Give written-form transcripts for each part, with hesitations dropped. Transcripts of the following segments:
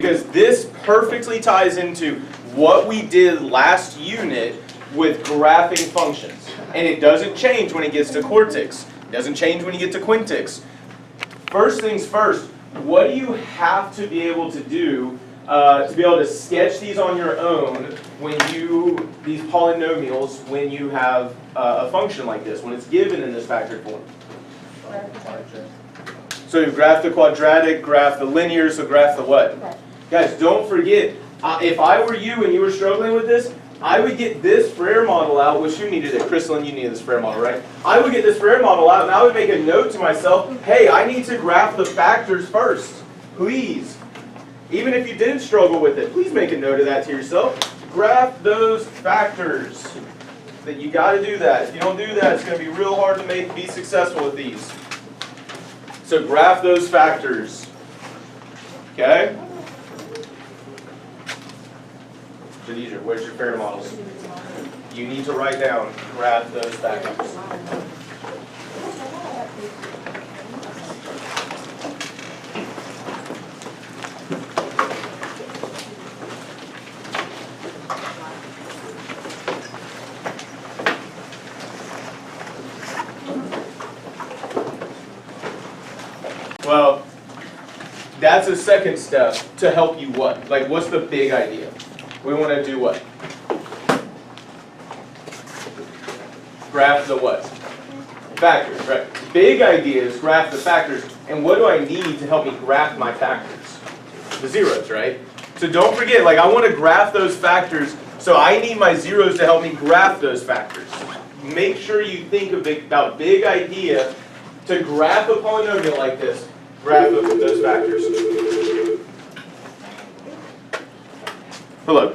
because this perfectly ties into what we did last unit with graphing functions. And it doesn't change when it gets to cortex. It doesn't change when you get to quintix. First things first, what do you have to be able to do to be able to sketch these on your own when these polynomials, when you have a function like this, when it's given in this factored form? So you graph the quadratic, graph the linear, so graph the what? Guys, don't forget, if I were you and you were struggling with this, I would get this Frere model out, which you needed it. Crystalline, you needed this Frere model, right? I would get this Frere model out and I would make a note to myself, hey, I need to graph the factors first. Please. Even if you didn't struggle with it, please make a note of that to yourself. Graph those factors. That you got to do that. If you don't do that, it's going to be real hard to be successful with these. So graph those factors. Okay? Khadijah, where's your Frere models? You need to write down, graph those factors. Well, that's a second step to help you what? Like, what's the big idea? We want to do what? Graph the what? Factors, right? Big idea is graph the factors. And what do I need to help me graph my factors? The zeros, right? So don't forget, like, I want to graph those factors, so I need my zeros to help me graph those factors. Make sure you think about big idea to graph a polynomial like this. Graph those factors. Hello.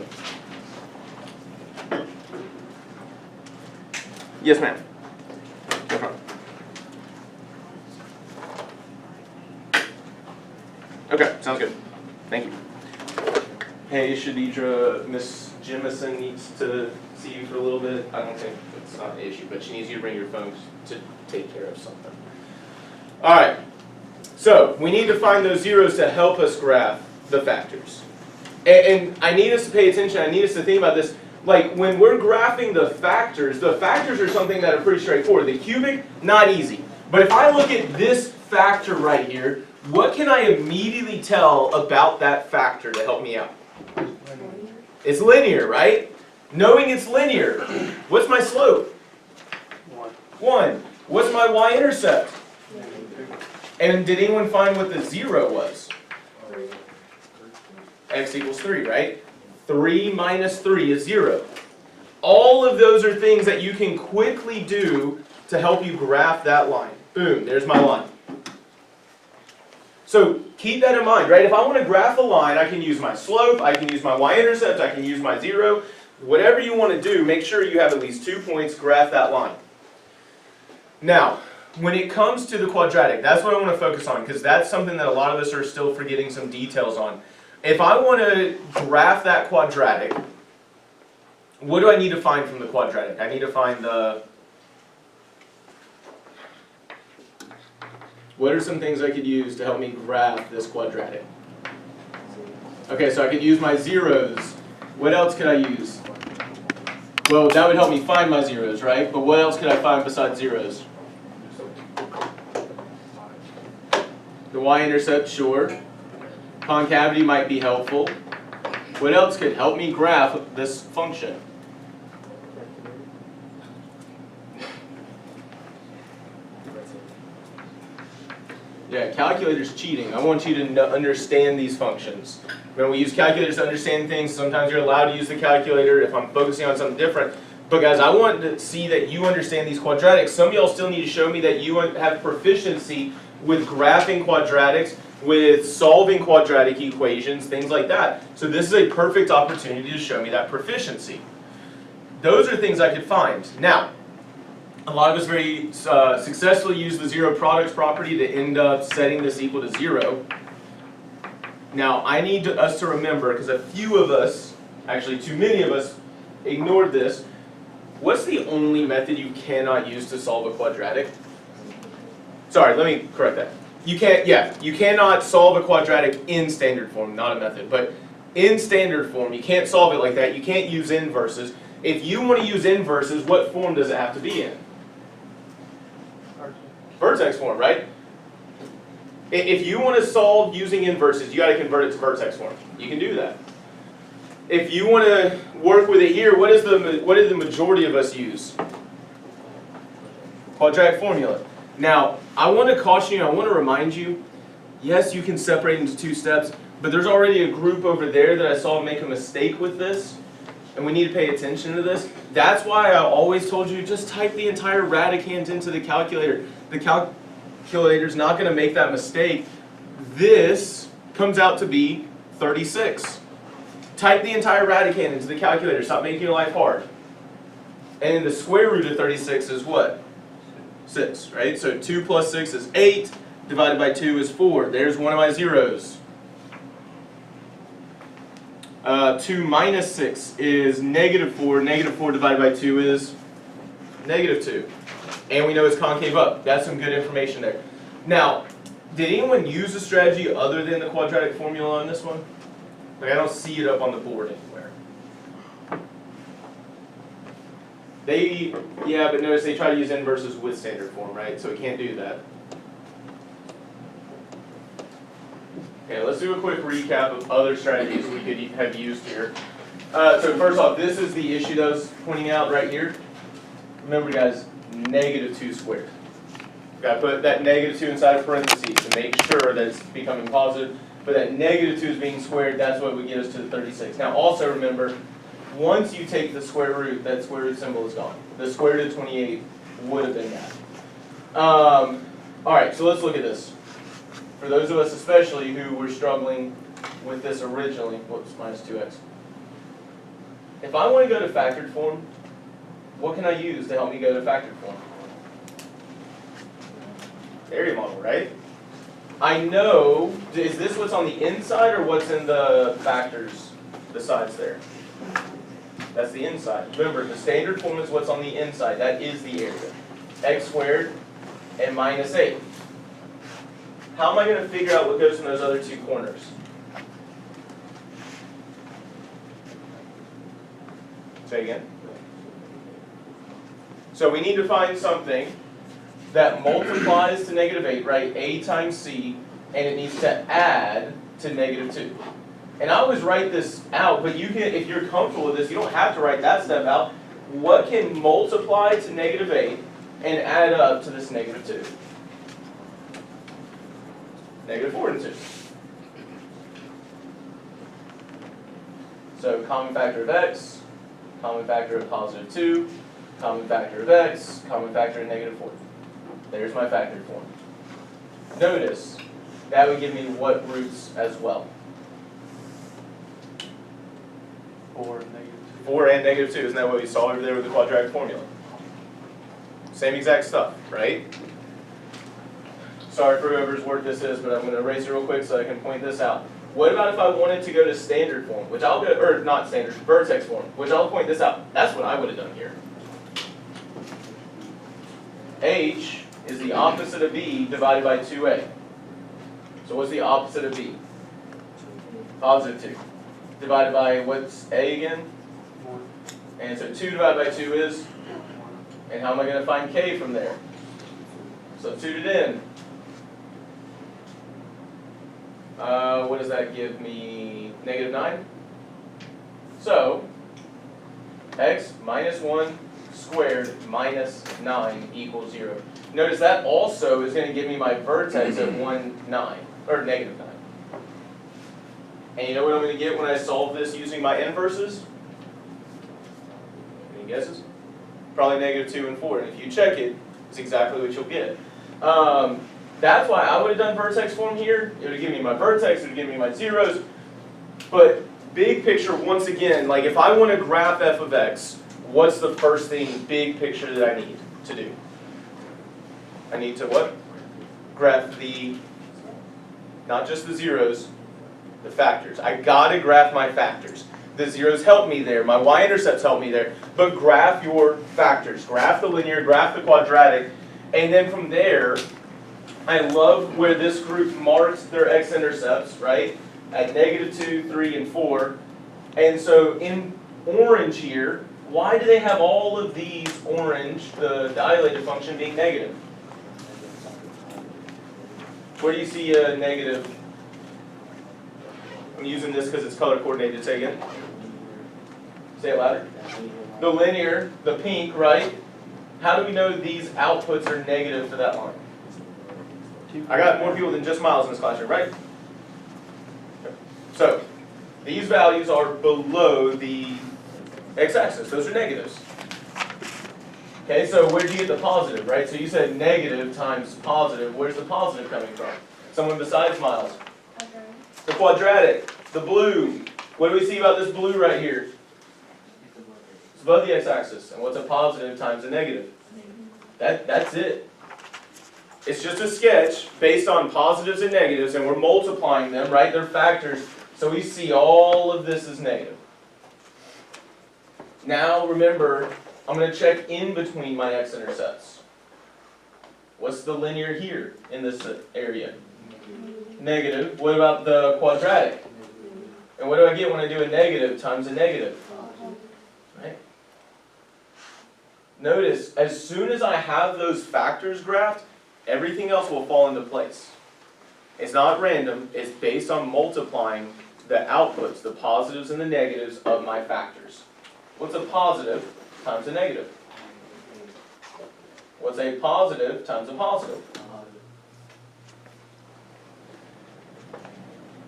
Yes, ma'am. No problem. Okay, sounds good. Thank you. Hey, Shadidra, Miss Jemison needs to see you for a little bit. I don't think it's not an issue, but she needs you to bring your phone to take care of something. All right. So we need to find those zeros to help us graph the factors. And I need us to pay attention. I need us to think about this. Like, when we're graphing the factors are something that are pretty straightforward. The cubic, not easy. But if I look at this factor right here, what can I immediately tell about that factor to help me out? It's linear, right? Knowing it's linear. What's my slope? 1. What's my y-intercept? And did anyone find what the 0 was? X equals 3, right? 3 minus 3 is 0. All of those are things that you can quickly do to help you graph that line. Boom, there's my line. So keep that in mind, right? If I want to graph a line, I can use my slope, I can use my y-intercept, I can use my 0. Whatever you want to do, make sure you have at least 2 points, graph that line. Now, when it comes to the quadratic, that's what I want to focus on, because that's something that a lot of us are still forgetting some details on. If I want to graph that quadratic, what do I need to find from the quadratic? I need to find what are some things I could use to help me graph this quadratic? Okay, so I could use my zeros. What else could I use? Well, that would help me find my zeros, right? But what else could I find besides zeros? The y-intercept, sure. Concavity might be helpful. What else could help me graph this function? Yeah, calculator's cheating. I want you to understand these functions. When we use calculators to understand things, sometimes you're allowed to use the calculator if I'm focusing on something different. But guys, I want to see that you understand these quadratics. Some of y'all still need to show me that you have proficiency with graphing quadratics, with solving quadratic equations, things like that. So this is a perfect opportunity to show me that proficiency. Those are things I could find. Now, a lot of us very successfully use the zero products property to end up setting this equal to 0. Now, I need us to remember, because a few of us, actually too many of us, ignored this. What's the only method you cannot use to solve a quadratic? Sorry, let me correct that. You can't, yeah, you cannot solve a quadratic in standard form, not a method, but in standard form, you can't solve it like that. You can't use inverses. If you want to use inverses, what form does it have to be in? Vertex form, right? If you want to solve using inverses, you got to convert it to vertex form. You can do that. If you want to work with it here, what did the majority of us use? Quadratic formula. Now, I want to caution you, I want to remind you, yes, you can separate into two steps, but there's already a group over there that I saw make a mistake with this, and we need to pay attention to this. That's why I always told you, just type the entire radicand into the calculator. The calculator's not going to make that mistake. This comes out to be 36. Type the entire radicand into the calculator. Stop making your life hard. And then the square root of 36 is what? 6, right? So 2 plus 6 is 8, divided by 2 is 4. There's one of my zeros. 2 minus 6 is negative 4. Negative 4 divided by 2 is negative 2. And we know it's concave up. That's some good information there. Now, did anyone use a strategy other than the quadratic formula on this one? Like, I don't see it up on the board anywhere. Yeah, but notice they try to use inverses with standard form, right? So we can't do that. Okay, let's do a quick recap of other strategies we could have used here. So first off, this is the issue that I was pointing out right here. Remember, guys, negative 2 squared. Got to put that negative 2 inside of parentheses to make sure that it's becoming positive. But that negative 2 is being squared, that's what would get us to the 36. Now also remember, once you take the square root, that square root symbol is gone. The square root of 28 would have been that. Alright, so let's look at this. For those of us especially who were struggling with this originally, whoops, minus 2x. If I want to go to factored form, what can I use to help me go to factored form? Area model, right? I know, is this what's on the inside or what's in the factors, the sides there? That's the inside. Remember, the standard form is what's on the inside. That is the area. X squared and minus 8. How am I going to figure out what goes in those other two corners? Say again. So we need to find something that multiplies to negative 8, right? A times C, and it needs to add to negative 2. And I always write this out, but you can, if you're comfortable with this, you don't have to write that step out. What can multiply to negative 8 and add up to this negative 2? Negative 4 and 2. So common factor of x, common factor of positive 2, common factor of x, common factor of negative 4. There's my factored form. Notice, that would give me what roots as well? 4 and negative 2. 4 and negative 2. Isn't that what we saw over there with the quadratic formula? Same exact stuff, right? Sorry for whoever's work this is, but I'm going to erase it real quick so I can point this out. What about if I wanted to go to standard form, which I'll go, or not standard, vertex form, which I'll point this out. That's what I would have done here. H is the opposite of B divided by 2A. So what's the opposite of B? Positive 2. Divided by, what's A again? 1. And so 2 divided by 2 is? And how am I going to find K from there? Substitute it in. What does that give me? Negative 9? So, x minus 1 squared minus 9 equals 0. Notice that also is going to give me my vertex at 1, 9, or negative 9. And you know what I'm going to get when I solve this using my inverses? Any guesses? Probably negative 2 and 4. And if you check it, it's exactly what you'll get. That's why I would have done vertex form here. It would have given me my vertex, it would give me my zeros. But big picture, once again, like if I want to graph f of x, what's the first thing, big picture, that I need to do? I need to what? Graph the, not just the zeros, the factors. I gotta graph my factors. The zeros help me there, my y-intercepts help me there, but graph your factors. Graph the linear, graph the quadratic, and then from there, I love where this group marks their x-intercepts, right? At -2, 3, and 4. And so in orange here, why do they have all of these orange, the dilated function, being negative? Where do you see a negative? I'm using this because it's color coordinated. Say again. Say it louder. The linear, the pink, right? How do we know these outputs are negative for that line? I got more people than just Miles in this classroom, right? So, these values are below the x-axis. Those are negatives. Okay, so where did you get the positive, right? So you said negative times positive. Where's the positive coming from? Someone besides Miles. The quadratic, the blue. What do we see about this blue right here? It's above the x-axis. And what's a positive times a negative? That's it. It's just a sketch based on positives and negatives, and we're multiplying them, right? They're factors. So we see all of this is negative. Now remember, I'm going to check in between my x-intercepts. What's the linear here in this area? Negative. What about the quadratic? And what do I get when I do a negative times a negative? Right? Notice, as soon as I have those factors graphed, everything else will fall into place. It's not random, it's based on multiplying the outputs, the positives and the negatives of my factors. What's a positive times a negative? What's a positive times a positive?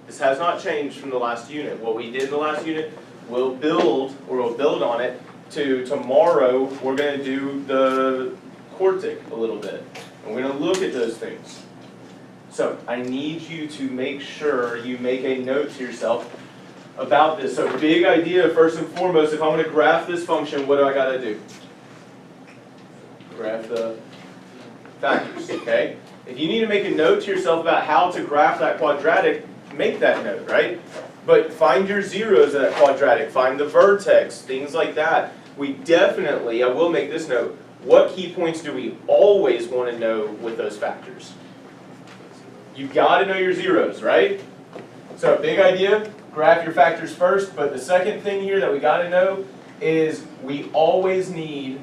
This has not changed from the last unit. What we did in the last unit, we'll build on it to tomorrow. We're going to do the quartic a little bit. And we're going to look at those things. So I need you to make sure you make a note to yourself about this. So big idea, first and foremost, if I'm going to graph this function, what do I got to do? Graph the factors, okay? If you need to make a note to yourself about how to graph that quadratic, make that note, right? But find your zeros in that quadratic, find the vertex, things like that. We definitely, I will make this note, what key points do we always want to know with those factors? You've got to know your zeros, right? So big idea, graph your factors first, but the second thing here that we got to know is we always need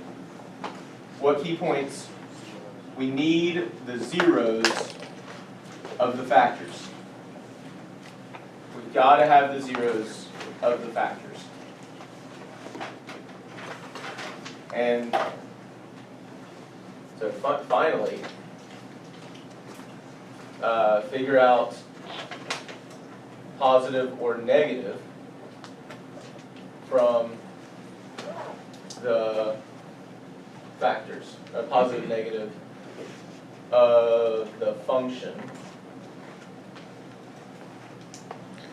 what key points? We need the zeros of the factors. We've got to have the zeros of the factors. And so finally, figure out positive or negative from the factors, positive, negative of the function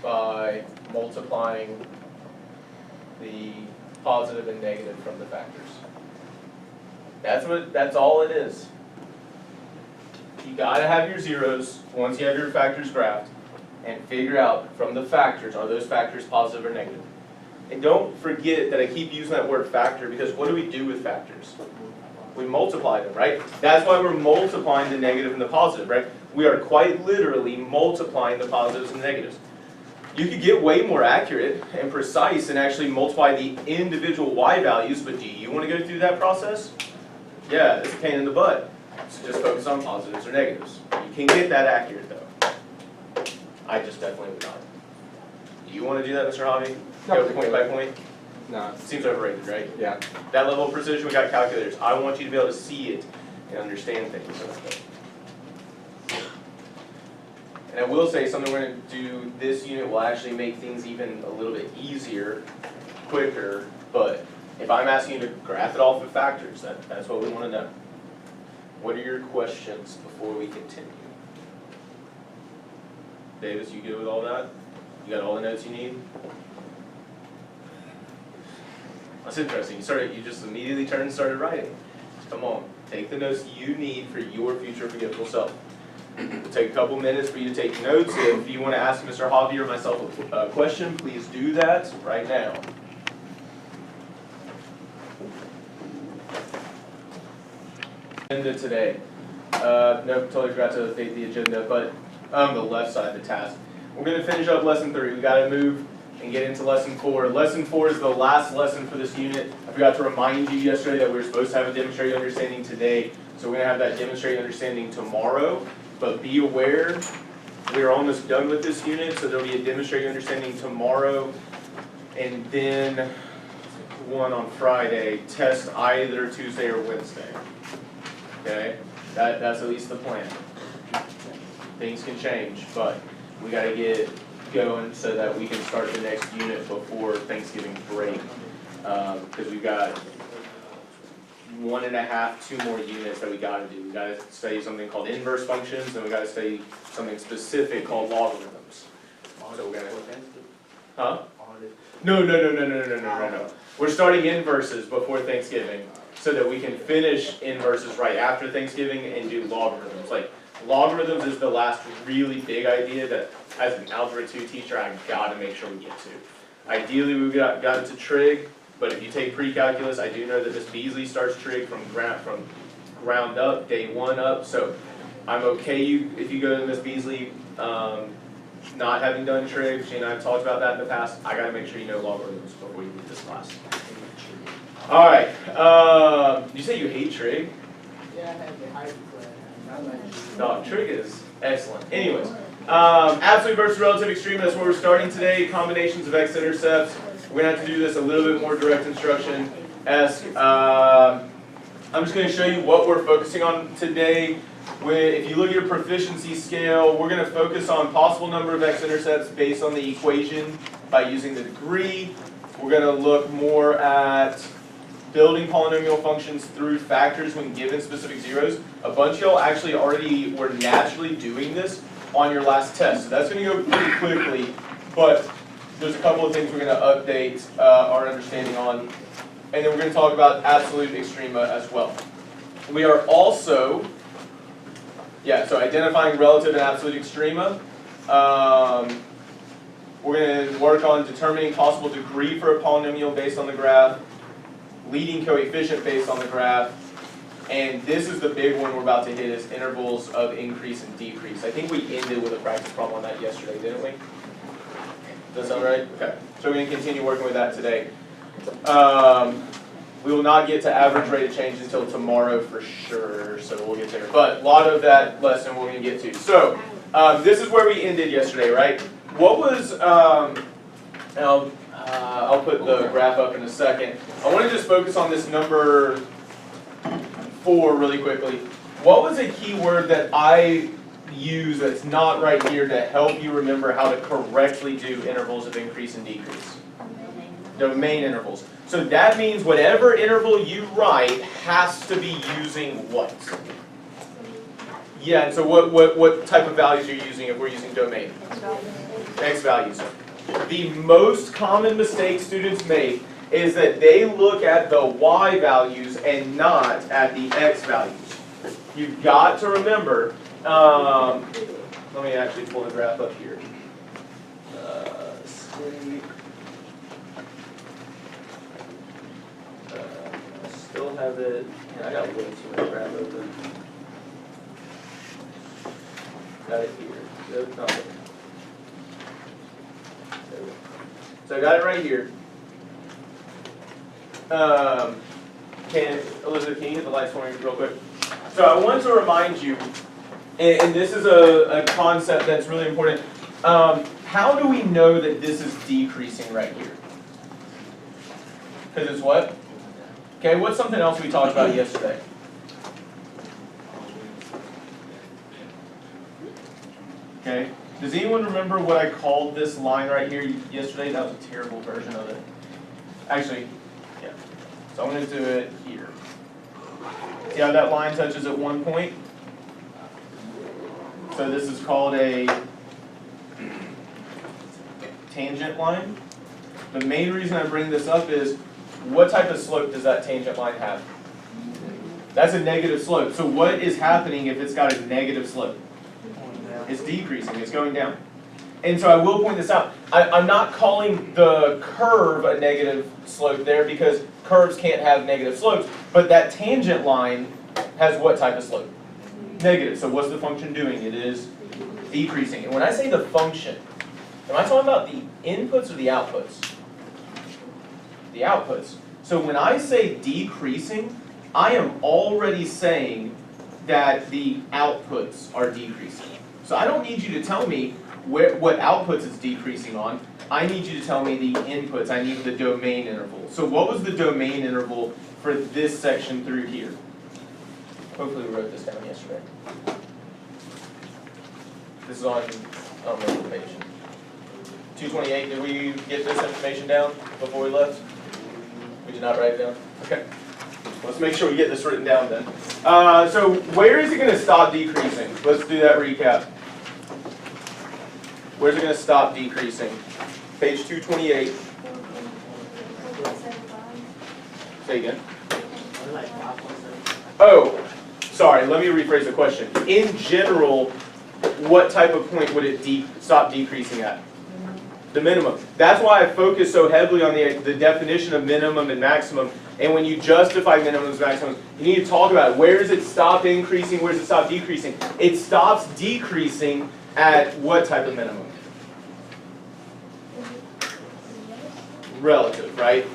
by multiplying the positive and negative from the factors. That's all it is. You gotta have your zeros once you have your factors graphed and figure out from the factors, are those factors positive or negative? And don't forget that I keep using that word factor because what do we do with factors? We multiply them, right? That's why we're multiplying the negative and the positive, right? We are quite literally multiplying the positives and the negatives. You could get way more accurate and precise and actually multiply the individual y values, but do you want to go through that process? Yeah, it's a pain in the butt. So just focus on positives or negatives. You can get that accurate though. I just definitely would not. Do you want to do that, Mr. Hobby? Go point by point? No. Seems overrated, right? Yeah. That level of precision, we got calculators. I want you to be able to see it and understand things. And I will say something we're going to do this unit will actually make things even a little bit easier, quicker, but if I'm asking you to graph it off of factors, that's what we want to know. What are your questions before we continue? Davis, you good with all that? You got all the notes you need? That's interesting. You just immediately turned and started writing. Come on, take the notes you need for your future forgetful self. It'll take a couple minutes for you to take notes. If you want to ask Mr. Hobby or myself a question, please do that right now. Agenda today. No, totally forgot to update the agenda, but the left side of the task. We're going to finish up lesson 3. We got to move and get into lesson 4. Lesson 4 is the last lesson for this unit. I forgot to remind you yesterday that we were supposed to have a demonstrated understanding today, so we're going to have that demonstrated understanding tomorrow. But be aware, we're almost done with this unit, so there'll be a demonstrated understanding tomorrow, and then one on Friday. Test either Tuesday or Wednesday. Okay, that's at least the plan. Things can change, but we got to get going so that we can start the next unit before Thanksgiving break, because we've got 1.5, 2 more units that we got to do. We got to study something called inverse functions, and we got to study something specific called logarithms. So we're gonna, huh? No. We're starting inverses before Thanksgiving so that we can finish inverses right after Thanksgiving and do logarithms. Like, logarithms is the last really big idea that, as an Algebra 2 teacher, I gotta make sure we get to. Ideally, we got into trig, but if you take pre-calculus, I do know that this Beasley starts trig from ground up, day 1 up, so I'm okay if you go to Miss Beasley not having done trig. She and I have talked about that in the past. I gotta make sure you know logarithms before you leave this class. Alright, you say you hate trig? Yeah, I have the high No, trig is excellent. Anyways, absolute versus relative extreme, that's where we're starting today. Combinations of x-intercepts. We're going to have to do this a little bit more direct instruction-esque. I'm just going to show you what we're focusing on today. If you look at your proficiency scale, we're going to focus on possible number of x-intercepts based on the equation by using the degree. We're going to look more at building polynomial functions through factors when given specific zeros. A bunch of y'all actually already were naturally doing this on your last test, so that's going to go pretty quickly, but there's a couple of things we're going to update our understanding on, and then we're going to talk about absolute extrema as well. We are also, so identifying relative and absolute extrema. We're going to work on determining possible degree for a polynomial based on the graph, leading coefficient based on the graph, and this is the big one we're about to hit, is intervals of increase and decrease. I think we ended with a practice problem on that yesterday, didn't we? Does that sound right? Okay. So we're going to continue working with that today. We will not get to average rate of change until tomorrow for sure, so we'll get there. But a lot of that lesson we're going to get to. So this is where we ended yesterday, right? What was, I'll put the graph up in a second. I want to just focus on this number 4 really quickly. What was a key word that I use that's not right here to help you remember how to correctly do intervals of increase and decrease? Domain intervals. So that means whatever interval you write has to be using what? Yeah, and so what type of values are you using if we're using domain? X values. The most common mistake students make is that they look at the y values and not at the x values. You've got to remember, let me actually pull the graph up here. I still have it, and I got way too much graph open. Got it here. Nope, not there. So I got it right here. Elizabeth, can you hit the lights for me real quick? So I want to remind you, and this is a concept that's really important. How do we know that this is decreasing right here? Because it's what? Okay, what's something else we talked about yesterday? Okay. Does anyone remember what I called this line right here yesterday? That was a terrible version of it. Actually, yeah. So I'm going to do it here. See how that line touches at one point? So this is called a tangent line. The main reason I bring this up is, what type of slope does that tangent line have? That's a negative slope. So what is happening if it's got a negative slope? It's decreasing, it's going down. And so I will point this out. I'm not calling the curve a negative slope there because curves can't have negative slopes, but that tangent line has what type of slope? Negative. So what's the function doing? It is decreasing. And when I say the function, am I talking about the inputs or the outputs? The outputs. So when I say decreasing, I am already saying that the outputs are decreasing. So I don't need you to tell me what outputs it's decreasing on. I need you to tell me the inputs. I need the domain interval. So what was the domain interval for this section through here? Hopefully we wrote this down yesterday. This is on, I don't know the page. 228, did we get this information down before we left? We did not write it down? Okay. Let's make sure we get this written down then. So where is it going to stop decreasing? Let's do that recap. Where's it going to stop decreasing? Page 228. Say again. Oh, sorry, let me rephrase the question. In general, what type of point would it stop decreasing at? The minimum. That's why I focus so heavily on the definition of minimum and maximum. And when you justify minimums and maximums, you need to talk about where does it stop increasing, where does it stop decreasing? It stops decreasing at what type of minimum? Relative, right?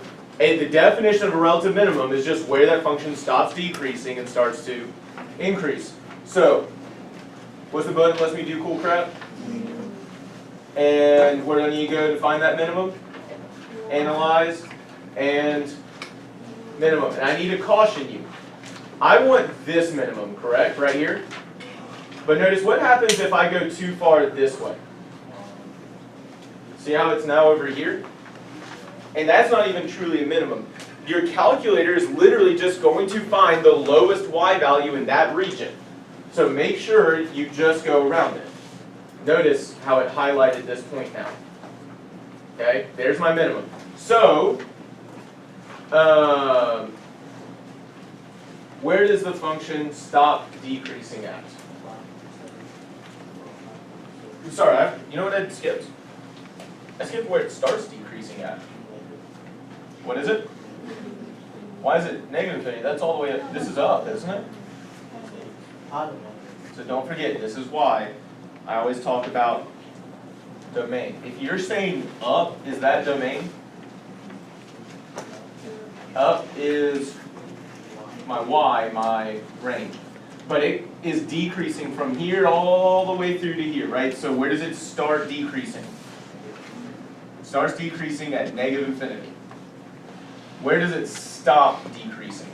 And the definition of a relative minimum is just where that function stops decreasing and starts to increase. So, what's the button that lets me do cool crap? And where do I need to go to find that minimum? Analyze and minimum. And I need to caution you. I want this minimum, correct? Right here? But notice what happens if I go too far this way. See how it's now over here? And that's not even truly a minimum. Your calculator is literally just going to find the lowest y value in that region. So make sure you just go around it. Notice how it highlighted this point now. Okay, there's my minimum. So, where does the function stop decreasing at? Sorry, you know what I skipped? I skipped where it starts decreasing at. What is it? Why is it negative infinity? That's all the way up. This is up, isn't it? So don't forget, this is why I always talk about domain. If you're saying up, is that domain? Up is my y, my range. But it is decreasing from here all the way through to here, right? So where does it start decreasing? It starts decreasing at negative infinity. Where does it stop decreasing?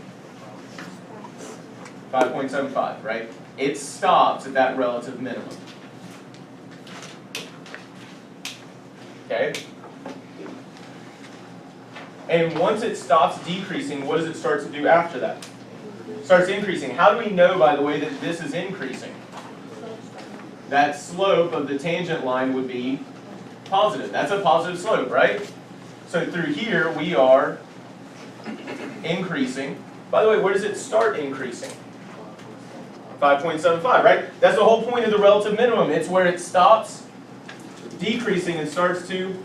5.75, right? It stops at that relative minimum. Okay? And once it stops decreasing, what does it start to do after that? It starts increasing. How do we know, by the way, that this is increasing? That slope of the tangent line would be positive. That's a positive slope, right? So through here, we are increasing. By the way, where does it start increasing? 5.75, right? That's the whole point of the relative minimum. It's where it stops decreasing and starts to,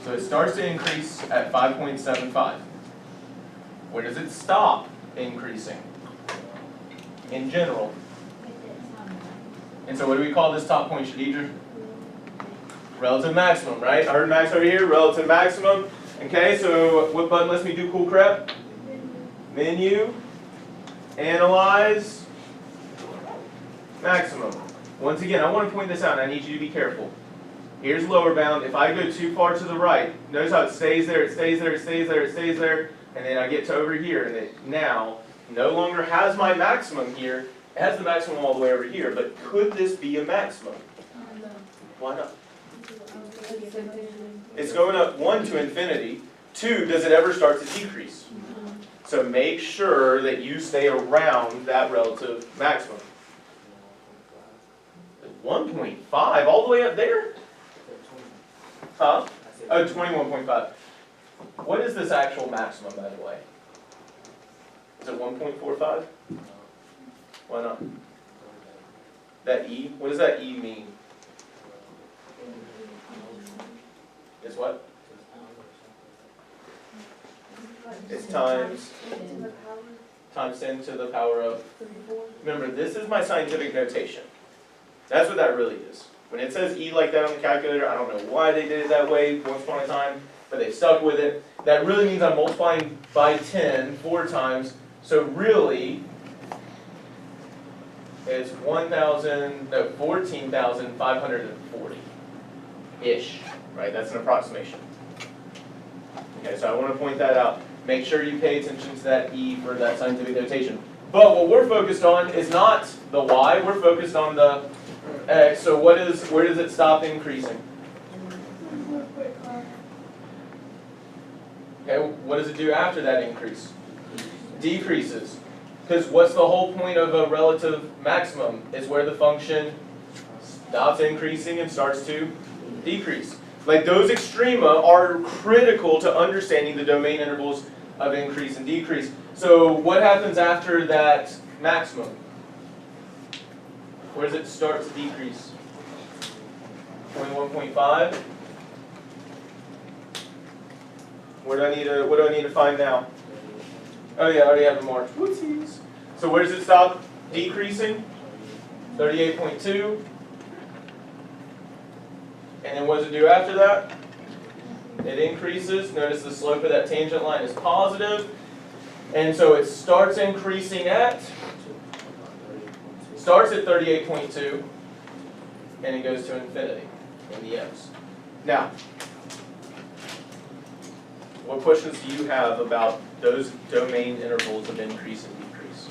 so it starts to increase at 5.75. Where does it stop increasing? In general. And so what do we call this top point, Shadidra? Relative maximum, right? I heard Max over here, relative maximum. Okay, so what button lets me do cool crap? Menu, analyze, maximum. Once again, I want to point this out and I need you to be careful. Here's lower bound. If I go too far to the right, notice how it stays there, it stays there, it stays there, it stays there, and then I get to over here and it now no longer has my maximum here. It has the maximum all the way over here, but could this be a maximum? Why not? It's going up 1 to infinity. 2, does it ever start to decrease? So make sure that you stay around that relative maximum. 1.5 all the way up there? Huh? Oh, 21.5. What is this actual maximum, by the way? Is it 1.45? Why not? That E? What does that E mean? It's what? It's times times 10 to the power of, remember, this is my scientific notation. That's what that really is. When it says E like that on the calculator, I don't know why they did it that way once upon a time, but they stuck with it. That really means I'm multiplying by 10 4 times, so really, it's 14,540-ish, right? That's an approximation. Okay, so I want to point that out. Make sure you pay attention to that E for that scientific notation. But what we're focused on is not the Y, we're focused on the X. So where does it stop increasing? Okay, what does it do after that increase? Decreases. Because what's the whole point of a relative maximum? Is where the function stops increasing and starts to decrease. Like those extrema are critical to understanding the domain intervals of increase and decrease. So what happens after that maximum? Where does it start to decrease? 21.5? What do I need to find now? Oh yeah, I already have it marked. Whoopsies. So where does it stop decreasing? 38.2. And then what does it do after that? It increases. Notice the slope of that tangent line is positive. And so it starts increasing starts at 38.2, and it goes to infinity in the ends. Now, what questions do you have about those domain intervals of increase and decrease?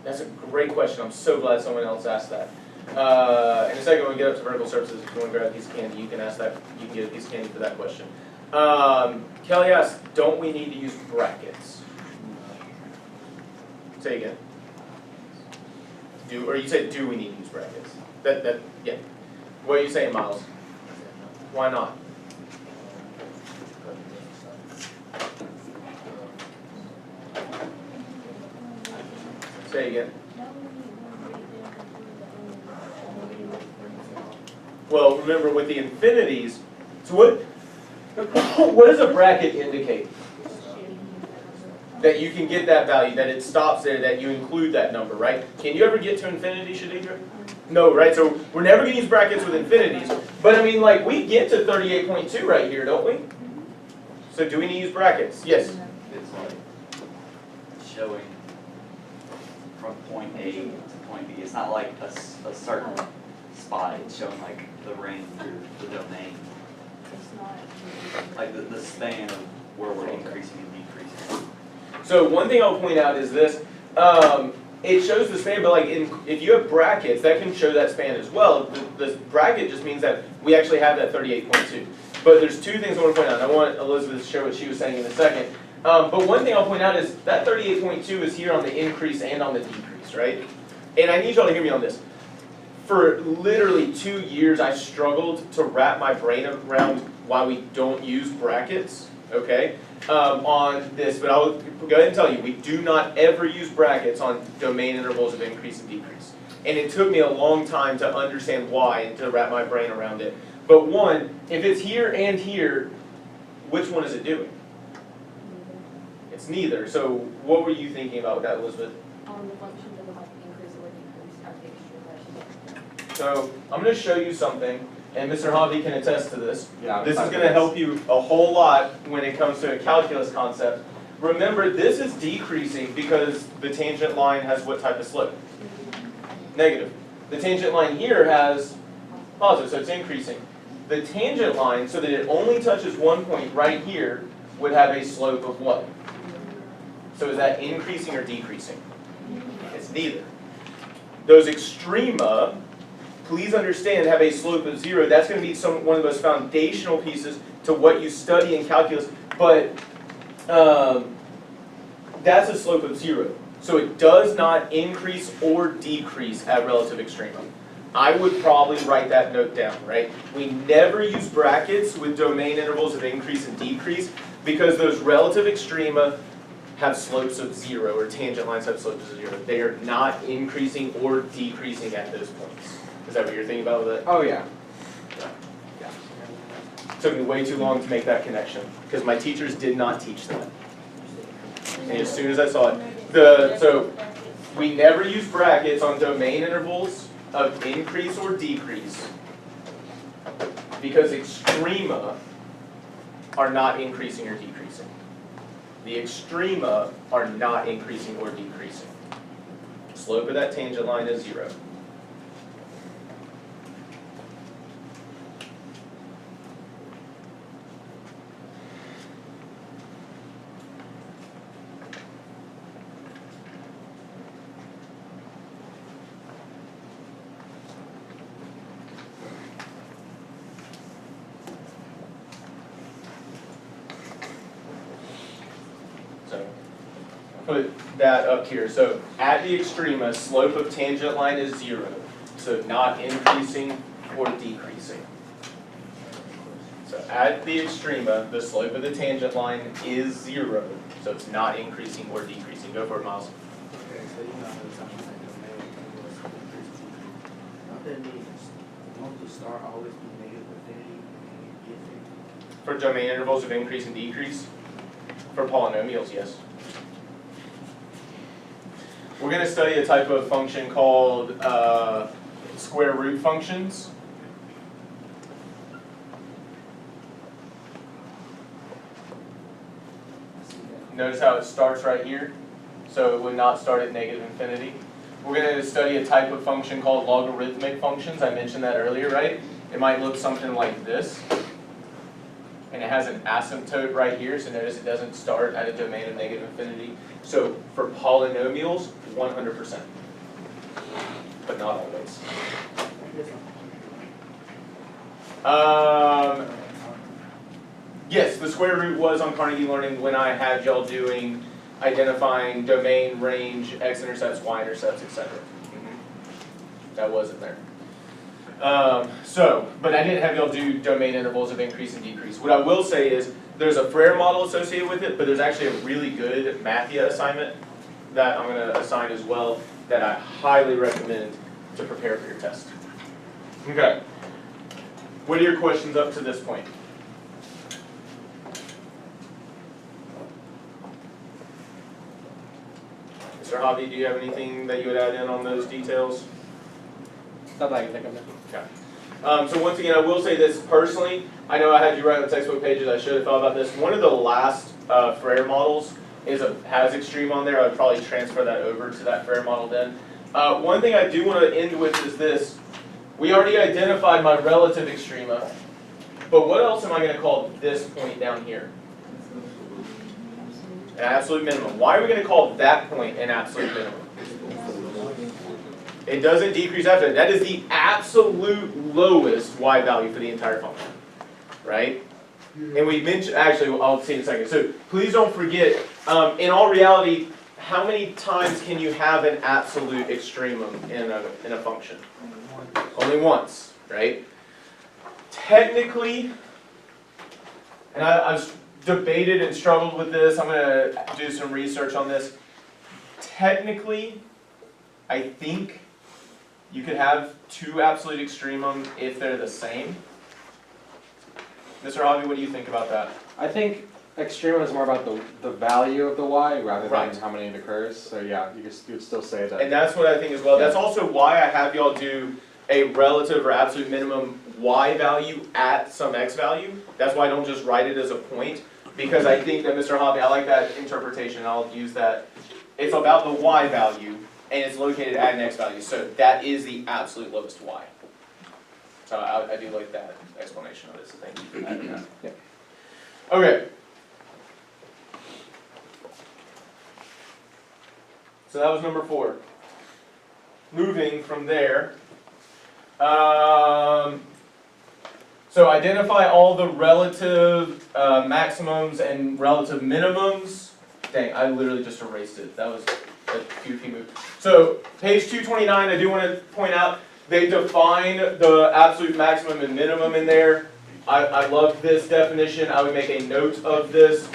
That's a great question. I'm so glad someone else asked that. In a second, when we get up to vertical surfaces, if you want to grab a piece of candy, you can ask that. You can get a piece of candy for that question. Kelly asked, "Don't we need to use brackets?" Say again. Do you said, "Do we need to use brackets?" Yeah. What are you saying, Miles? Why not? Say again. Well, remember with the infinities, so what does a bracket indicate? That you can get that value, that it stops there, that you include that number, right? Can you ever get to infinity, Shadidra? No, right? So we're never going to use brackets with infinities. But I mean, like, we get to 38.2 right here, don't we? So do we need to use brackets? Yes? It's like showing from point A to point B. It's not like a certain spot. It's showing like the range or the domain. Like the span of where we're increasing and decreasing. So one thing I'll point out is this. It shows the span, but like if you have brackets, that can show that span as well. The bracket just means that we actually have that 38.2. But there's two things I want to point out. I want Elizabeth to share what she was saying in a second. But one thing I'll point out is that 38.2 is here on the increase and on the decrease, right? And I need y'all to hear me on this. For literally 2 years, I struggled to wrap my brain around why we don't use brackets, okay, on this. But I'll go ahead and tell you, we do not ever use brackets on domain intervals of increase and decrease. And it took me a long time to understand why and to wrap my brain around it. But one, if it's here and here, which one is it doing? It's neither. So what were you thinking about with that, Elizabeth? The function doesn't like increase or decrease at the extreme. So I'm going to show you something, and Mr. Harvey can attest to this. Yeah, This is going to help you a whole lot when it comes to a calculus concept. Remember, this is decreasing because the tangent line has what type of slope? Negative. The tangent line here has positive, so it's increasing. The tangent line, so that it only touches one point right here, would have a slope of what? So is that increasing or decreasing? It's neither. Those extrema, please understand, have a slope of 0. That's going to be one of those foundational pieces to what you study in calculus. But that's a slope of 0. So it does not increase or decrease at relative extrema. I would probably write that note down, right? We never use brackets with domain intervals of increase and decrease because those relative extrema have slopes of 0, or tangent lines have slopes of 0. They are not increasing or decreasing at those points. Is that what you're thinking about with it? Oh, yeah. Yeah. Took me way too long to make that connection, because my teachers did not teach that. And as soon as I saw it, so we never use brackets on domain intervals of increase or decrease, because extrema are not increasing or decreasing. The extrema are not increasing or decreasing. Slope of that tangent line is 0. So put that up here. So at the extrema, slope of tangent line is 0. So not increasing or decreasing. So at the extrema, the slope of the tangent line is 0. So it's not increasing or decreasing. Go for it, Miles. Okay, so you know how to talk about domain intervals of increase decrease. Don't that mean, won't the star always be negative infinity when you get there? For domain intervals of increase and decrease? For polynomials, yes. We're going to study a type of function called square root functions. Notice how it starts right here, so it would not start at negative infinity. We're going to study a type of function called logarithmic functions. I mentioned that earlier, right? It might look something like this. And it has an asymptote right here, so notice it doesn't start at a domain of negative infinity. So for polynomials, 100%. But not always. Yes, the square root was on Carnegie Learning when I had y'all doing identifying domain, range, x-intercepts, y-intercepts, etc. That wasn't there. But I didn't have y'all do domain intervals of increase and decrease. What I will say is there's a Frere model associated with it, but there's actually a really good Mathia assignment that I'm going to assign as well that I highly recommend to prepare for your test. Okay. What are your questions up to this point? Mr. Hobby, do you have anything that you would add in on those details? Not that I can think of it. Okay. So once again, I will say this personally. I know I had you write on the textbook pages. I should have thought about this. One of the last Frere models has extreme on there. I would probably transfer that over to that Frere model then. One thing I do want to end with is this. We already identified my relative extrema, but what else am I going to call this point down here? An absolute minimum. Why are we going to call that point an absolute minimum? It doesn't decrease after that. That is the absolute lowest y value for the entire function, right? And we mentioned, actually, I'll see in a second. So please don't forget, in all reality, how many times can you have an absolute extremum in a function? Only once, right? Technically, and I've debated and struggled with this. I'm going to do some research on this. Technically, I think you could have two absolute extremums if they're the same. Mr. Hobby, what do you think about that? I think extrema is more about the value of the y rather Right. than how many it occurs. So yeah, you would still say that. And that's what I think as well. Yeah. That's also why I have y'all do a relative or absolute minimum y value at some x value. That's why I don't just write it as a point, because I think that Mr. Hobby, I like that interpretation. I'll use that. It's about the y value, and it's located at an x value. So that is the absolute lowest y. So I do like that explanation of it, so thank you for adding that. Yeah. Okay. So that was number 4. Moving from there, so identify all the relative maximums and relative minimums. Dang, I literally just erased it. That was a goofy move. So page 229, I do want to point out, they define the absolute maximum and minimum in there. I love this definition. I would make a note of this.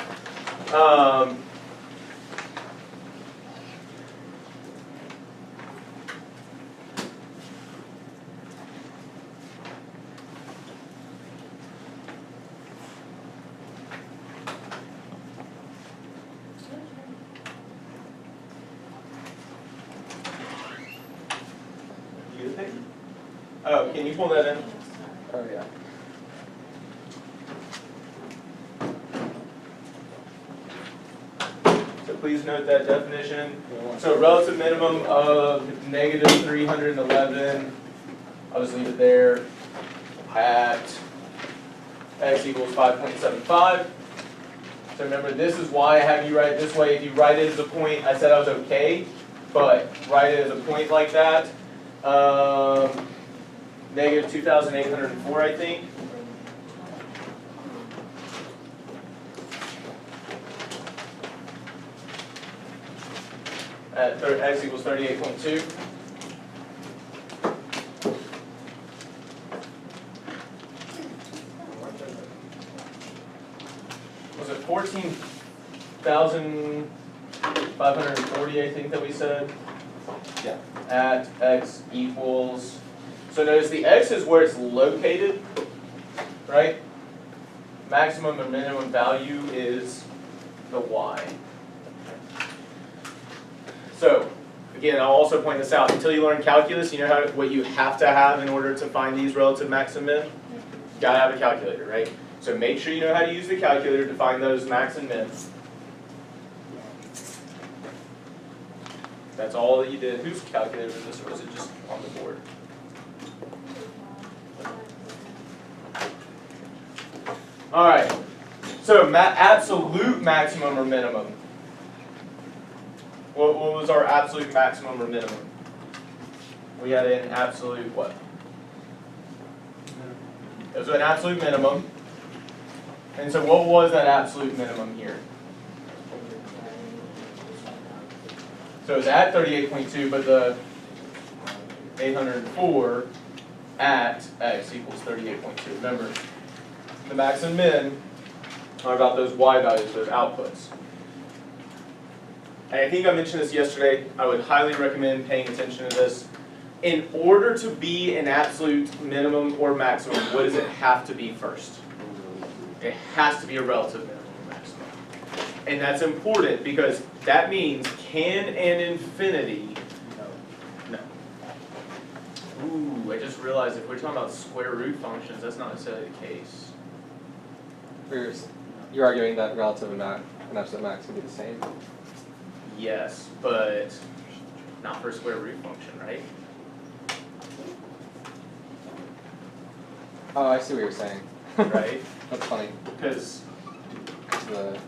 can you pull that in? Oh, yeah. So please note that definition. So relative minimum of negative 311, I'll just leave it there, at x equals 5.75. So remember, this is why I have you write it this way. If you write it as a point, I said I was okay, but write it as a point like that. Negative 2,804, I think. At x equals 38.2. Was it 14,540, I think that we said? Yeah. At x equals, so notice the x is where it's located, right? Maximum or minimum value is the y. So, again, I'll also point this out. Until you learn calculus, you know what you have to have in order to find these relative max and min? You gotta have a calculator, right? So make sure you know how to use the calculator to find those max and min. That's all that you did. Whose calculator is this, or is it just on the board? All right. So absolute maximum or minimum. What was our absolute maximum or minimum? We had an absolute what? It was an absolute minimum. And so what was that absolute minimum here? So it's at 38.2, but the 804 at x equals 38.2. Remember, the max and min are about those y values, those outputs. And I think I mentioned this yesterday. I would highly recommend paying attention to this. In order to be an absolute minimum or maximum, what does it have to be first? It has to be a relative minimum or maximum. And that's important because that means can an infinity? No. Ooh, I just realized if we're talking about square root functions, that's not necessarily the case. You're arguing that relative and absolute max can be the same? Yes, but not for a square root function, right? Oh, I see what you're saying. Right? That's funny. Because The,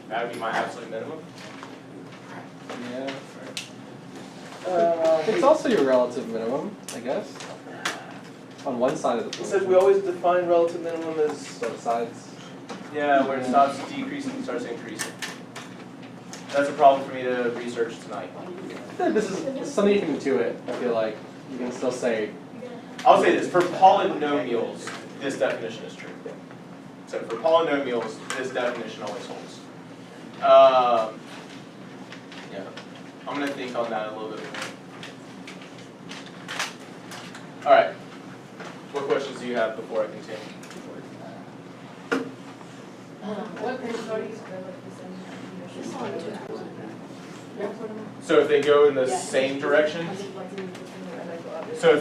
that would be my absolute minimum. yeah. It's also your relative minimum, I guess. On one side of the It function. says we always define relative minimum as, Both sides. yeah, where it stops decreasing and starts increasing. That's a problem for me to research tonight. Yeah, this is something you can intuit. I feel like you can still say. I'll say this, for polynomials, this definition is true. So for polynomials, this definition always holds. Yeah, I'm gonna think on that a little bit more. All right, what questions do you have before I continue? What page are you? So if they go in the same direction, so if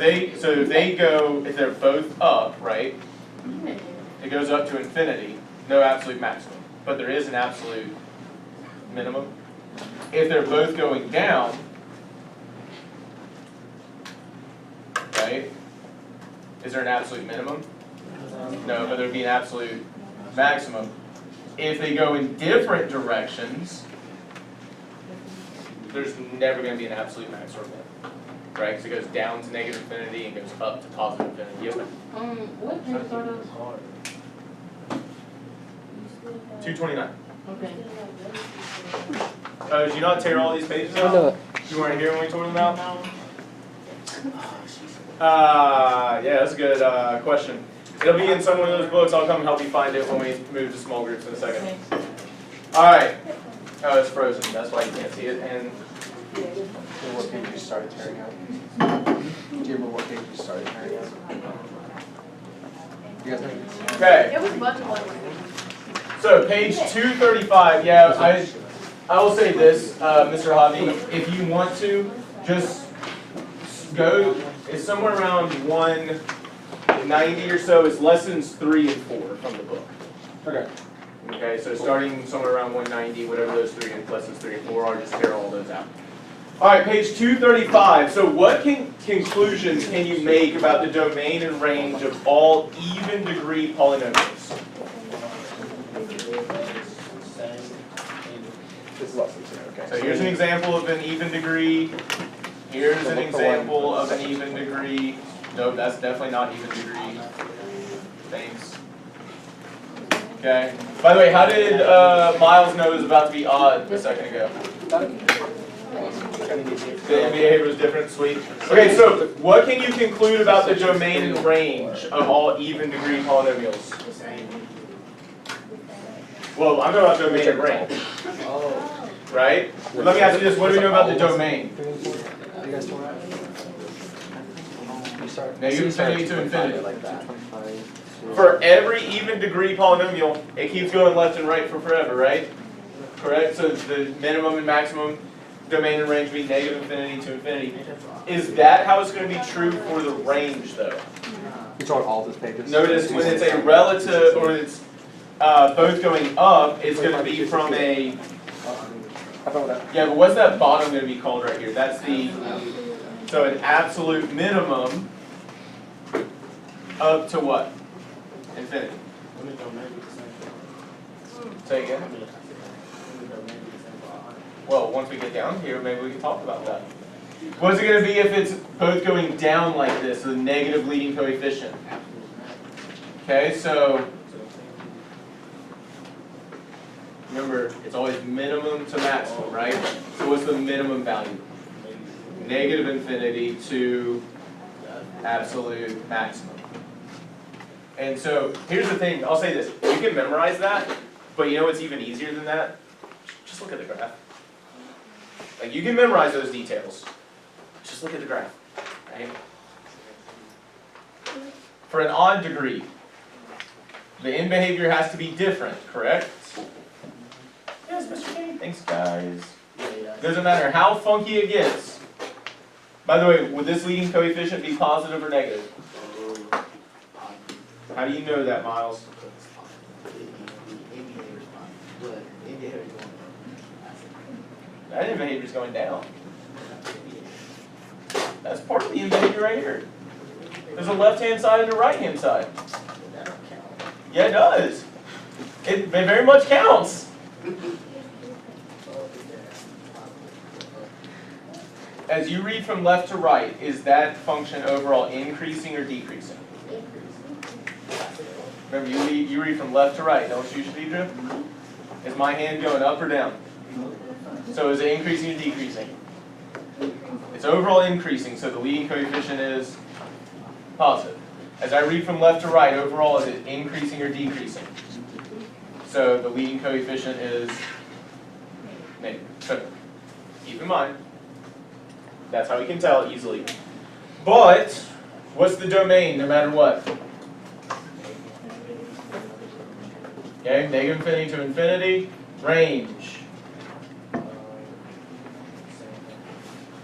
they're both up, right? It goes up to infinity, no absolute maximum, but there is an absolute minimum. If they're both going down, right? Is there an absolute minimum? No, but there'd be an absolute maximum. If they go in different directions, there's never going to be an absolute max or min, right? Because it goes down to negative infinity and goes up to positive infinity. Yes, ma'am? What page are those? 229. Okay. Did you not tear all these pages out? No. You weren't here when we tore them out? Yeah, that's a good question. It'll be in some one of those books. I'll come help you find it when we move to small groups in a second. All right. Oh, it's frozen. That's why you can't see it. And What page you started tearing out? Do you remember what page you started tearing out? You guys know? okay. It was a bunch of one. So page 235. Yeah, I will say this, Mr. Hobby. If you want to, just go is somewhere around 190 or so. It's lessons 3 and 4 from the book. Okay. Okay, so starting somewhere around 190, whatever those lessons 3 and 4 are, just tear all those out. All right, page 235. So what conclusions can you make about the domain and range of all even degree polynomials? This lesson's here, okay. So here's an example of an even degree. Here's an example of an even degree. Nope, that's definitely not even degree. Thanks. Okay. By the way, how did Miles know it was about to be odd a second ago? The end behavior was different, sweet. Okay, so what can you conclude about the domain and range of all even degree polynomials? Well, I'm talking about domain and range, Oh. right? Let me ask you this, what do we know about the domain? You guys don't have? You start. Negative infinity to infinity. Like that. For every even degree polynomial, it keeps going left and right for forever, right? Correct? So the minimum and maximum domain and range being negative infinity to infinity. Is that how it's going to be true for the range, though? You talking all these pages? Notice when it's a relative, or it's both going up, it's going to be from a, I thought that. yeah, but what's that bottom going to be called right here? That's the, so an absolute minimum up to what? Infinity. Say again? Well, once we get down here, maybe we can talk about that. What's it going to be if it's both going down like this, the negative leading coefficient? Okay, so remember, it's always minimum to maximum, right? So what's the minimum value? Negative infinity to absolute maximum. And so here's the thing, I'll say this, you can memorize that, but you know what's even easier than that? Just look at the graph. Like you can memorize those details, just look at the graph, right? For an odd degree, the end behavior has to be different, correct? Yes, Mr. King, thanks guys. Doesn't matter how funky it gets. By the way, would this leading coefficient be positive or negative? How do you know that, Miles? That end behavior is going down. That's part of the end behavior right here. There's a left-hand side and a right-hand side. Yeah, it does. It very much counts. As you read from left to right, is that function overall increasing or decreasing? Remember, you read from left to right, don't you, Shadidra? Is my hand going up or down? So is it increasing or decreasing? It's overall increasing, so the leading coefficient is positive. As I read from left to right, overall, is it increasing or decreasing? So the leading coefficient is negative. So keep in mind, that's how we can tell easily. But what's the domain no matter what? Okay, negative infinity to infinity, range.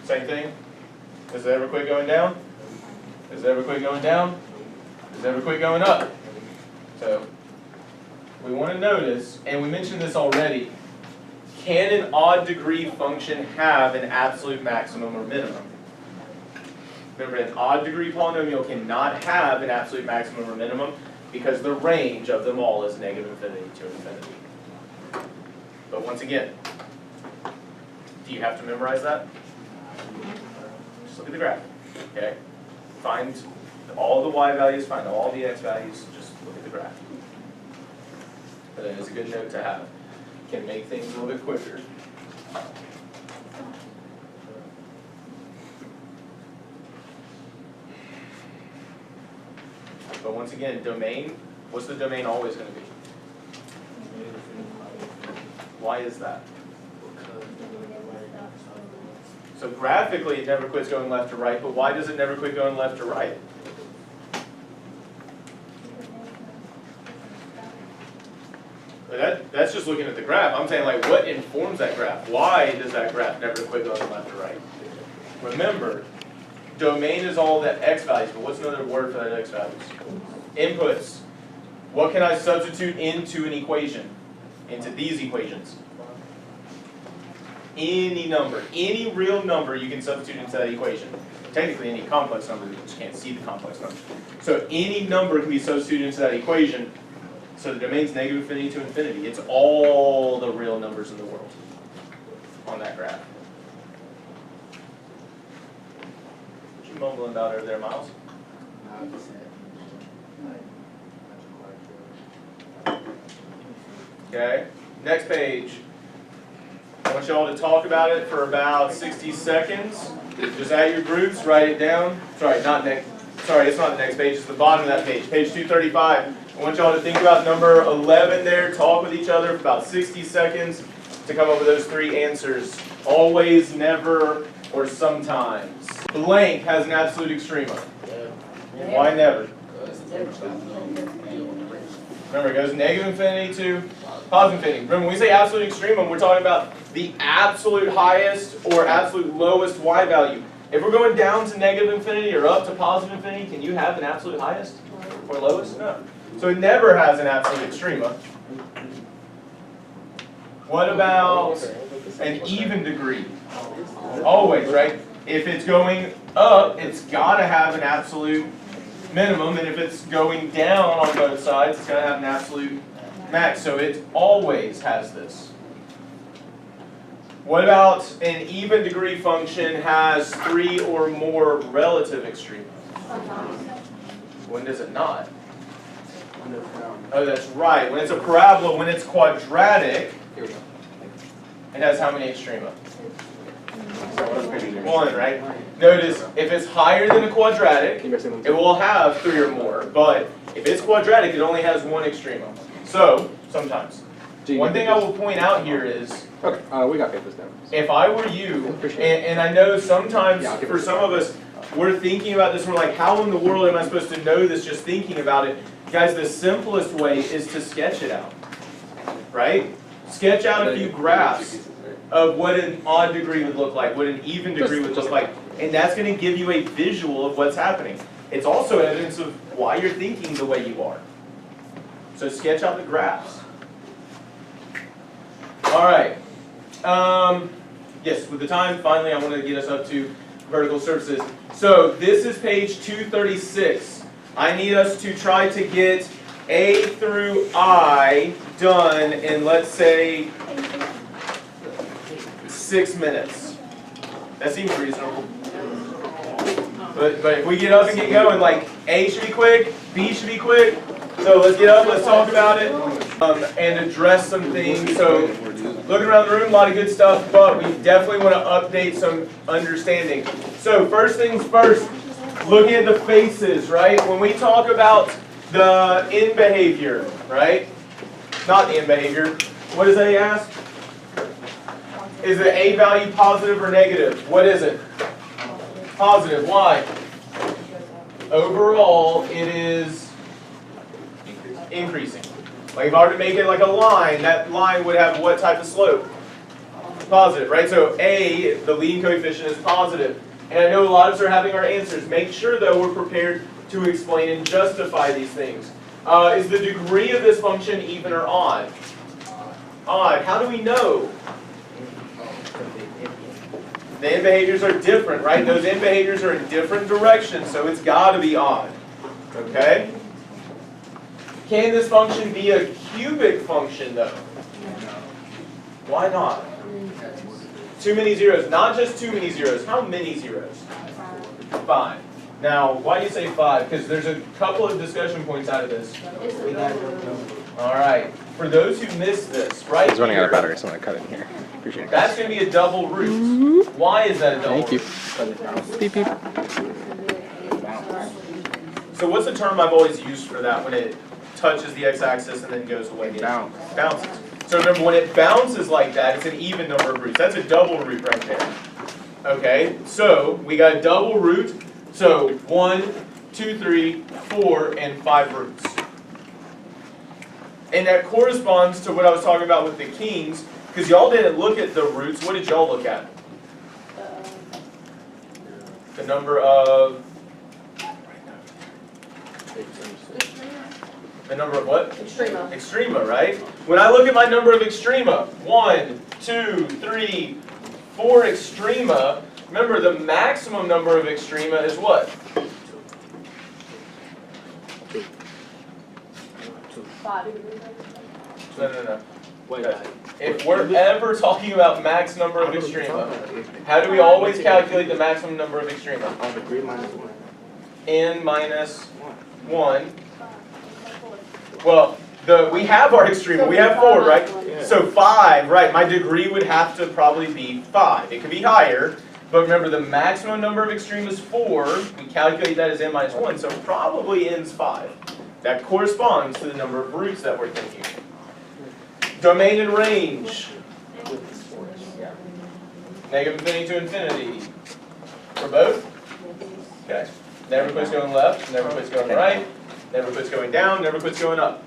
Same thing? Does it ever quit going down? Does it ever quit going down? Does it ever quit going up? So, we want to notice, and we mentioned this already, can an odd degree function have an absolute maximum or minimum? Remember, an odd degree polynomial cannot have an absolute maximum or minimum because the range of them all is negative infinity to infinity. But once again, do you have to memorize that? Just look at the graph, okay? Find all the y values, find all the x values, just look at the graph. But that is a good note to have. Can make things a little bit quicker. But once again, domain, what's the domain always going to be? Why is that? So graphically, it never quits going left to right, but why does it never quit going left to right? That's just looking at the graph. I'm saying, like, what informs that graph? Why does that graph never quit going left to right? Remember, Domain is all the x values, but what's another word for that x values? Inputs. What can I substitute into an equation? Into these equations? Any number. Any real number you can substitute into that equation. Technically any complex number, you just can't see the complex number. So any number can be substituted into that equation. So the domain's negative infinity to infinity. It's all the real numbers in the world on that graph. What you mumbling about over there, Miles? No, I just said, Okay, next page. I want y'all to talk about it for about 60 seconds. Just add your groups, write it down. Sorry, not next. Sorry, it's not the next page. It's the bottom of that page. Page 235. I want y'all to think about number 11 there. Talk with each other for about 60 seconds to come up with those three answers. Always, never, or sometimes. Blank has an absolute extrema. Why never? Remember, it goes negative infinity to positive infinity. Remember, when we say absolute extremum, we're talking about the absolute highest or absolute lowest y value. If we're going down to negative infinity or up to positive infinity, can you have an absolute highest or lowest? No. So it never has an absolute extrema. What about an even degree? Always, right? If it's going up, it's got to have an absolute minimum, and if it's going down on both sides, it's going to have an absolute max. So it always has this. What about an even degree function has 3 or more relative extrema? When does it not? Oh, that's right. When it's a parabola, when it's quadratic, Here we go. it has how many extrema? 1, right? Notice, if it's higher than a quadratic, it will have 3 or more. But if it's quadratic, it only has 1 extrema. So, sometimes. One thing I will point out here is, Okay, we got papers down. if I were you, and I know sometimes for some of us, we're thinking about this, and we're like, how in the world am I supposed to know this just thinking about it? Guys, the simplest way is to sketch it out, right? Sketch out a few graphs of what an odd degree would look like, what an even degree would look like, and that's going to give you a visual of what's happening. It's also evidence of why you're thinking the way you are. So sketch out the graphs. All right. Yes, with the time, finally, I want to get us up to vertical surfaces. So this is page 236. I need us to try to get A through I done in, let's say, 6 minutes. That seems reasonable. But if we get up and get going, like A should be quick, B should be quick. So let's get up, let's talk about it, and address some things. So looking around the room, a lot of good stuff, but we definitely want to update some understanding. So first things first, looking at the faces, right? When we talk about the in behavior, right? Not the in behavior. What does A ask? Is the A value positive or negative? What is it? Positive. Why? Overall, it is increasing. Like if I were to make it like a line, that line would have what type of slope? Positive, right? So A, the leading coefficient, is positive. And I know a lot of us are having our answers. Make sure, though, we're prepared to explain and justify these things. Is the degree of this function even or odd? Odd. How do we know? The end behaviors are different, right? Those end behaviors are in different directions, so it's got to be odd. Okay? Can this function be a cubic function, though? Why not? Too many zeros. Not just too many zeros. How many zeros? 5. Now, why do you say 5? Because there's a couple of discussion points out of this. All right. For those who missed this, right He's running out of here, battery, so I'm going to cut in here. Appreciate it. that's going to be a double root. Why is that a double Thank you. root? Beep, beep. So what's the term I've always used for that when it touches the x-axis and then goes away? Bounce. Bounces. So remember, when it bounces like that, it's an even number of roots. That's a double root right there. Okay, so we got a double root. So 1, 2, 3, 4, and 5 roots. And that corresponds to what I was talking about with the kings, because y'all didn't look at the roots. What did y'all look at? the number of, the number of what? Extrema. Extrema, right? When I look at my number of extrema, 1, 2, 3, 4 extrema, remember the maximum number of extrema is what? 5. No. Wait, If we're ever talking about max number of extrema, how do we always calculate the maximum number of extrema? On the 3 minus 1. N minus 1. Well, we have our extrema, we have 4, right? Yeah. So 5, right, my degree would have to probably be 5. It could be higher, but remember the maximum number of extremas is 4. We calculate that as n minus 1, so probably n's 5. That corresponds to the number of roots that we're thinking. Domain and range. Negative infinity to infinity. For both? Okay. Never quits going left, never quits going right, never quits going down, never quits going up.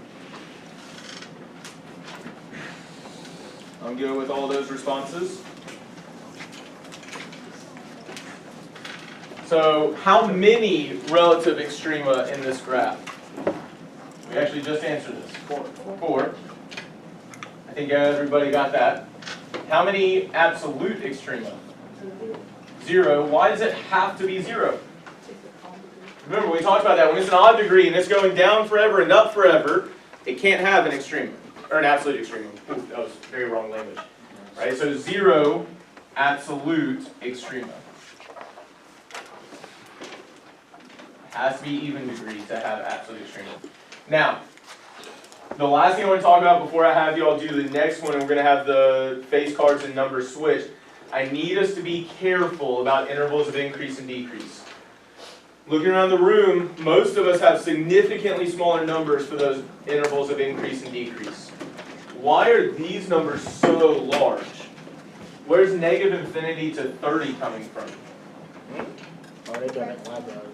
I'm good with all those responses. So how many relative extrema in this graph? We actually just answered this. 4. I think everybody got that. How many absolute extrema? 0. Why does it have to be 0? Remember, we talked about that. When it's an odd degree and it's going down forever and up forever, it can't have an extrema, or an absolute extrema. Ooh, that was very wrong language. Right? So 0 absolute extrema. Has to be even degree to have absolute extrema. Now, the last thing I want to talk about before I have you all do the next one, and we're going to have the face cards and numbers switched, I need us to be careful about intervals of increase and decrease. Looking around the room, most of us have significantly smaller numbers for those intervals of increase and decrease. Why are these numbers so large? Where's negative infinity to 30 coming from? Oh, they done it library.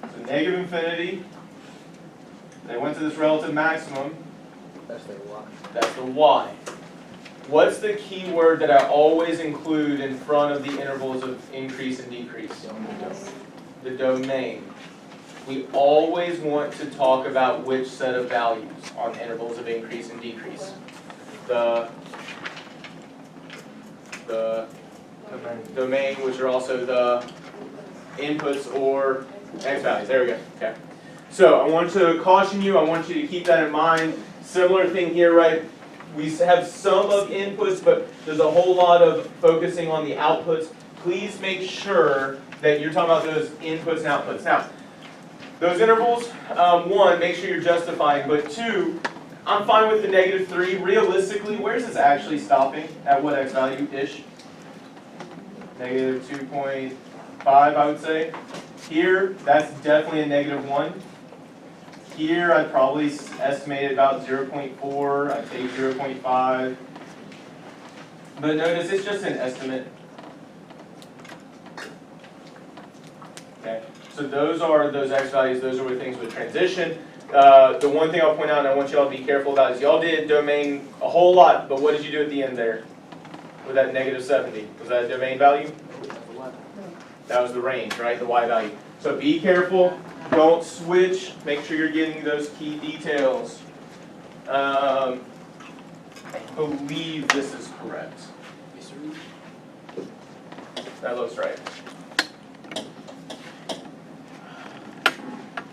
So negative infinity, they went to this relative maximum, That's their Y. that's the y. What's the key word that I always include in front of the intervals of increase and decrease? The domain. We always want to talk about which set of values on intervals of increase and decrease. The domain, which are also the inputs or x values. There we go. Okay. So I want to caution you. I want you to keep that in mind. Similar thing here, right? We have some of inputs, but there's a whole lot of focusing on the outputs. Please make sure that you're talking about those inputs and outputs. Now, those intervals, 1, make sure you're justifying, but 2, I'm fine with the negative 3. Realistically, where's this actually stopping? At what x value-ish? Negative 2.5, I would say. Here, that's definitely a negative 1. Here, I'd probably estimate it about 0.4. I'd say 0.5. But notice, it's just an estimate. Okay, so those are those x values, those are things with transition. The one thing I'll point out and I want you all to be careful about is y'all did domain a whole lot, but what did you do at the end there? With that negative 70? Was that a domain value? That was the range, right? The y value. So be careful, don't switch, make sure you're getting those key details. I believe this is correct. That looks right.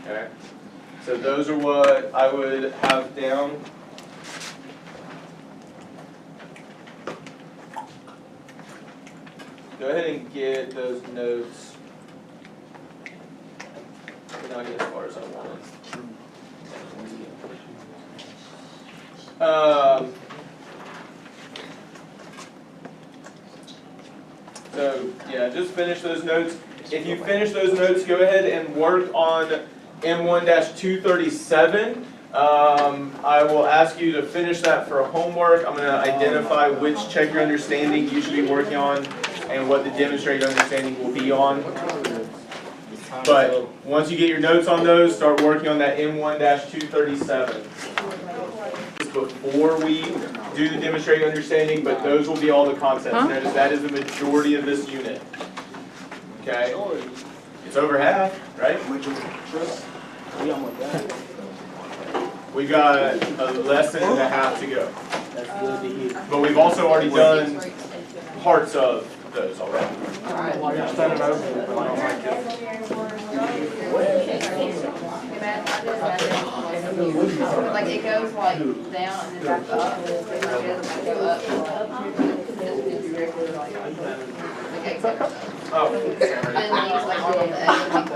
Okay, so those are what I would have down. Go ahead and get those notes. Did not get as far as I wanted. So yeah, just finish those notes. If you finish those notes, go ahead and work on M1-237. I will ask you to finish that for homework. I'm going to identify which check your understanding you should be working on and what the demonstrated understanding will be on. But once you get your notes on those, start working on that M1-237. Before we do the demonstrated understanding, but those will be all the concepts. Notice that is the majority of this unit. Okay? It's over half, right? We almost done. We got a lesson and a half to go. That's good to hear. But we've also already done parts of those already. You're starting over, but I don't like it. Like it goes like down and then back up, and then it goes go up. Okay, Oh. and then it's like all of the